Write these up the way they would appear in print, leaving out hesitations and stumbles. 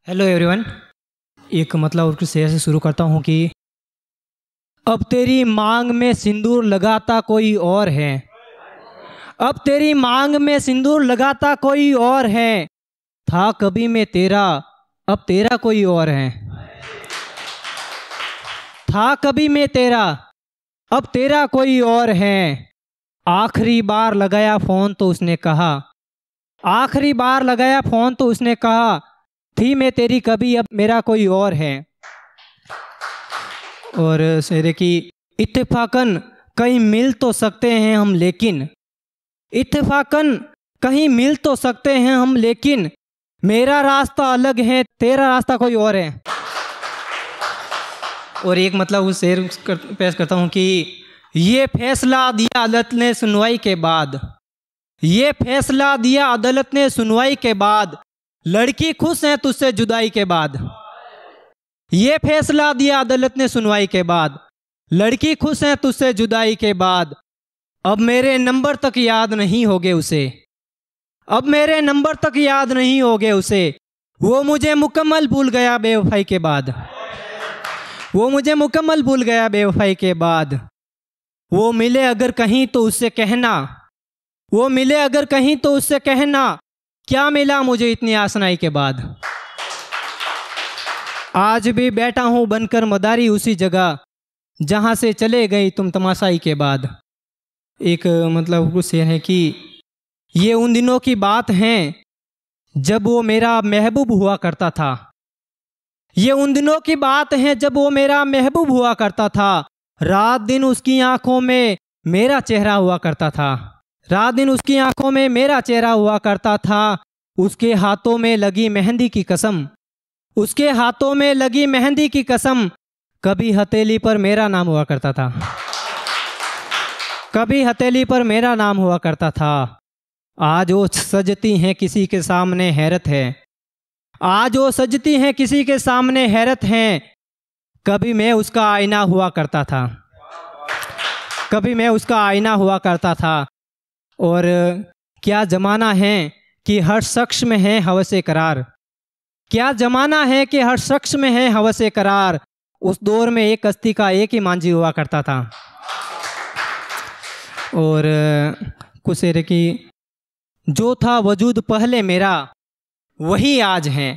Hello everyone. एक और कुछ शेर से शुरू करता हूँ कि अब तेरी मांग में सिंदूर लगाता कोई और है। अब तेरी मांग में सिंदूर लगाता कोई और है। था कभी मैं तेरा, अब तेरा कोई और है। था कभी मैं तेरा, अब तेरा कोई और है। आखिरी बार लगाया फ़ोन तो उसने कहा, आखिरी बार लगाया फ़ोन तो उसने कहा, थी मैं तेरी कभी, अब मेरा कोई और है। और शेर की इत्तेफाकन कहीं मिल तो सकते हैं हम, लेकिन इत्तेफाकन कहीं मिल तो सकते हैं हम, लेकिन मेरा रास्ता अलग है, तेरा रास्ता कोई और है। और एक उस शेर पेश करता हूँ कि ये फैसला दिया अदालत ने सुनवाई के बाद, ये फैसला दिया अदालत ने सुनवाई के बाद, लड़की खुश है तुझसे जुदाई के बाद। ये फैसला दिया अदालत ने सुनवाई के बाद, लड़की खुश है तुझसे जुदाई के बाद। अब मेरे नंबर तक याद नहीं होगे उसे, अब मेरे नंबर तक याद नहीं होगे उसे। वो मुझे मुकम्मल भूल गया बेवफाई के बाद, वो मुझे मुकम्मल भूल गया बेवफाई के बाद। वो मिले अगर कहीं तो उससे कहना, वो मिले अगर कहीं तो उससे कहना, क्या मिला मुझे इतनी आसनाई के बाद। आज भी बैठा हूँ बनकर मदारी उसी जगह, जहाँ से चले गई तुम तमाशाई के बाद। एक कुछ शेर है कि ये उन दिनों की बात है जब वो मेरा महबूब हुआ करता था। ये उन दिनों की बात है जब वो मेरा महबूब हुआ करता था। रात दिन उसकी आंखों में मेरा चेहरा हुआ करता था, रात दिन उसकी आंखों में मेरा चेहरा हुआ करता था। उसके हाथों में लगी मेहंदी की कसम, उसके हाथों में लगी मेहंदी की कसम, कभी हथेली पर मेरा नाम हुआ करता था, कभी हथेली पर मेरा नाम हुआ करता था। आज वो सजती हैं किसी के सामने हैरत है, आज वो सजती हैं किसी के सामने हैरत है। कभी मैं उसका आईना हुआ करता था, कभी मैं उसका आईना हुआ करता था। और क्या ज़माना है कि हर शख्स में है हवसे करार, क्या ज़माना है कि हर शख्स में है हवसे करार। उस दौर में एक कश्ती का एक ही मांझी हुआ करता था। और कुछ शेर की जो था वजूद पहले मेरा वही आज है,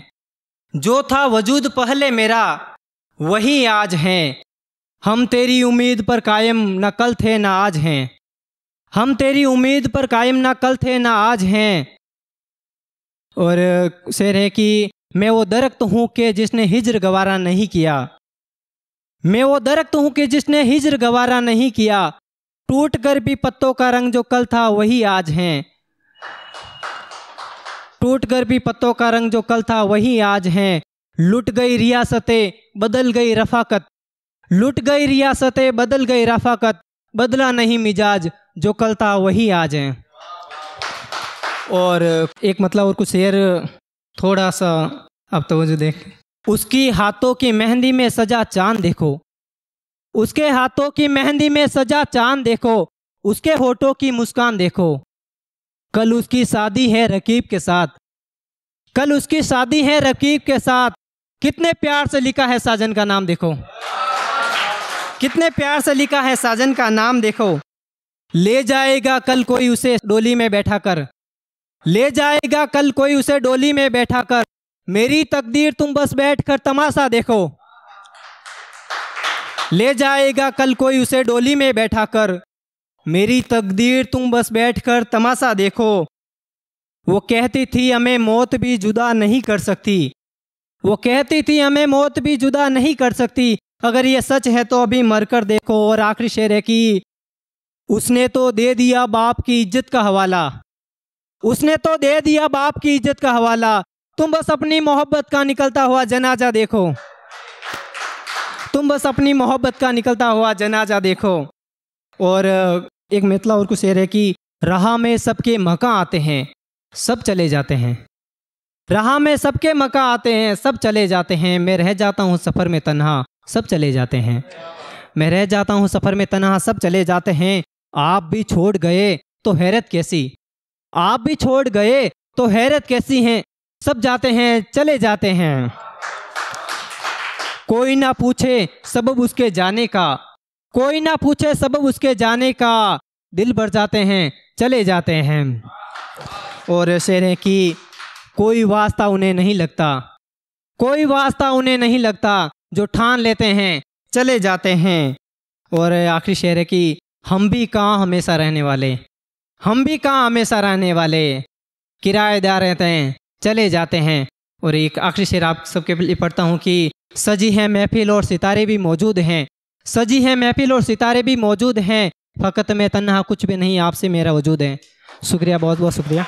जो था वजूद पहले मेरा वही आज है। हम तेरी उम्मीद पर कायम न कल थे न आज हैं, हम तेरी उम्मीद पर कायम न कल थे न आज हैं। और शेर है कि मैं वो दरख्त हूँ कि जिसने हिज्र गवारा नहीं किया, मैं वो दरख्त हूँ कि जिसने हिज्र गवारा नहीं किया। टूट कर भी पत्तों का रंग जो कल था वही आज है, टूट कर भी पत्तों का रंग जो कल था वही आज है। लुट गई रियासतें बदल गई रफाकत, लुट गई रियासतें बदल गई रफाकत, बदला नहीं मिजाज जो कल था वही आज है। और एक और कुछ शेर थोड़ा सा अब तवज्जो देख। उसकी हाथों की मेहंदी में सजा चांद देखो, उसके हाथों की मेहंदी में सजा चांद देखो, उसके होठों की मुस्कान देखो। कल उसकी शादी है रकीब के साथ, कल उसकी शादी है रकीब के साथ। कितने प्यार से लिखा है साजन का नाम देखो, कितने प्यार से लिखा है साजन का नाम देखो। ले जाएगा कल कोई उसे डोली में बैठा कर, ले जाएगा कल कोई उसे डोली में बैठा कर। मेरी तकदीर तुम बस बैठ कर तमाशा देखो, ले जाएगा कल कोई उसे डोली में बैठा कर। मेरी तकदीर तुम बस बैठ कर तमाशा देखो। वो कहती थी हमें मौत भी जुदा नहीं कर सकती, वो कहती थी हमें मौत भी जुदा नहीं कर सकती। अगर ये सच है तो अभी मरकर देखो। और आखिरी शेर है कि उसने तो दे दिया बाप की इज्जत का हवाला, उसने तो दे दिया बाप की इज्जत का हवाला। तुम बस अपनी मोहब्बत का निकलता हुआ जनाजा देखो, तुम बस अपनी मोहब्बत का निकलता हुआ जनाजा देखो। और एक और कुछ शेर है कि राह में सबके मका आते हैं सब चले जाते हैं, राह में सबके मका आते हैं सब चले जाते हैं। मैं रह जाता हूँ सफ़र में तन्हा सब चले जाते हैं, मैं रह जाता हूँ सफ़र में तन्हा सब चले जाते हैं। आप भी छोड़ गए तो हैरत कैसी, आप भी छोड़ गए तो हैरत कैसी है। सब जाते हैं चले जाते हैं। कोई ना पूछे सबब उसके जाने का, कोई ना पूछे सबब उसके जाने का, दिल भर जाते हैं चले जाते हैं। और शेर है कि कोई वास्ता उन्हें नहीं लगता, कोई वास्ता उन्हें नहीं लगता, जो ठान लेते हैं चले जाते हैं। और आखिरी शेर है कि हम भी कहाँ हमेशा रहने वाले, हम भी कहाँ हमेशा रहने वाले, किराएदार रहते हैं चले जाते हैं। और एक आखिरी शेर आप सबके लिए पढ़ता हूँ कि सजी है महफिल और सितारे भी मौजूद हैं, सजी है महफिल और सितारे भी मौजूद हैं, फ़कत मैं तन्हा कुछ भी नहीं, आपसे मेरा वजूद है। शुक्रिया, बहुत बहुत शुक्रिया।